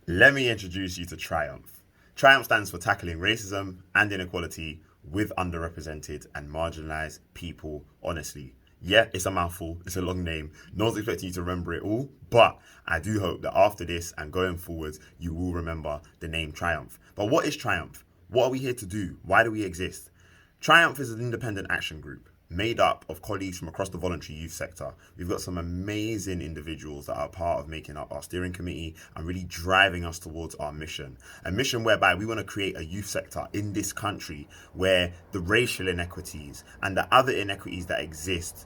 Let me introduce you to Triumph. Triumph stands for Tackling Racism and Inequality with Underrepresented and Marginalized People Honestly. Yeah, it's a mouthful, it's a long name. No one's expecting you to remember it all, but I do hope that after this and going forwards, you will remember the name Triumph. But what is Triumph? What are we here to do? Why do we exist? Triumph is an independent action group made up of colleagues from across the voluntary youth sector. We've got some amazing individuals that are part of making up our steering committee and really driving us towards our mission. A mission whereby we want to create a youth sector in this country where the racial inequities and the other inequities that exist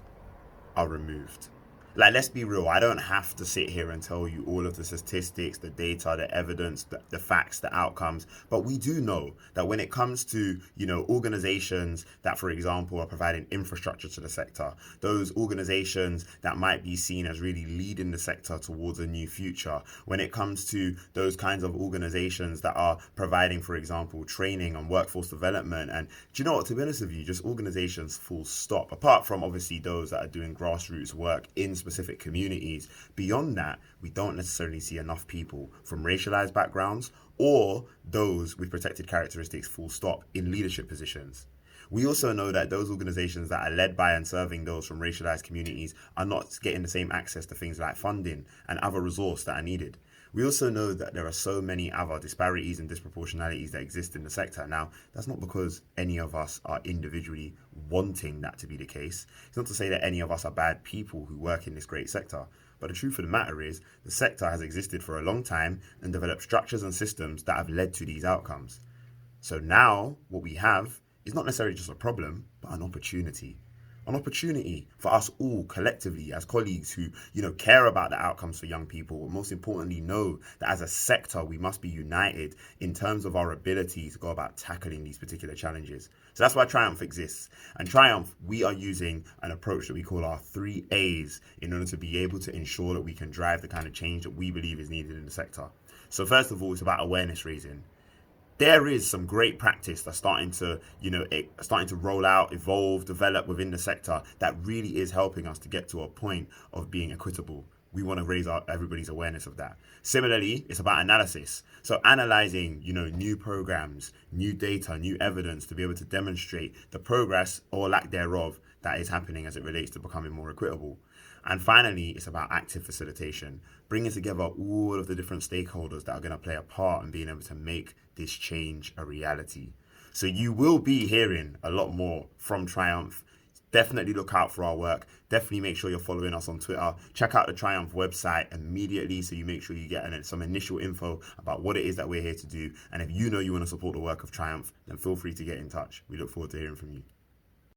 are removed. Like, let's be real, I don't have to sit here and tell you all of the statistics, the data, the evidence, the facts, the outcomes, but we do know that when it comes to, organizations that, for example, are providing infrastructure to the sector, those organizations that might be seen as really leading the sector towards a new future, when it comes to those kinds of organizations that are providing, for example, training and workforce development, and do you know what, to be honest with you, just organizations full stop, apart from obviously those that are doing grassroots work in specific communities. Beyond that, we don't necessarily see enough people from racialized backgrounds or those with protected characteristics full stop in leadership positions. We also know that those organizations that are led by and serving those from racialized communities are not getting the same access to things like funding and other resources that are needed. We also know that there are so many other disparities and disproportionalities that exist in the sector. Now, that's not because any of us are individually wanting that to be the case. It's not to say that any of us are bad people who work in this great sector. But the truth of the matter is, the sector has existed for a long time and developed structures and systems that have led to these outcomes. So now, what we have is not necessarily just a problem, but an opportunity. An opportunity for us all collectively as colleagues who, care about the outcomes for young people, but most importantly know that as a sector, we must be united in terms of our ability to go about tackling these particular challenges. So that's why Triumph exists. And Triumph, we are using an approach that we call our 3A's in order to be able to ensure that we can drive the kind of change that we believe is needed in the sector. So first of all, it's about awareness raising. There is some great practice that's starting to roll out, evolve, develop within the sector that really is helping us to get to a point of being equitable. We want to raise everybody's awareness of that. Similarly, it's about analysis. So analyzing, new programs, new data, new evidence to be able to demonstrate the progress or lack thereof that is happening as it relates to becoming more equitable. And finally, it's about active facilitation, bringing together all of the different stakeholders that are going to play a part in being able to make this change a reality. So you will be hearing a lot more from Triumph. Definitely look out for our work. Definitely make sure you're following us on Twitter. Check out the Triumph website immediately so you make sure you get some initial info about what it is that we're here to do. And if you want to support the work of Triumph, then feel free to get in touch. We look forward to hearing from you.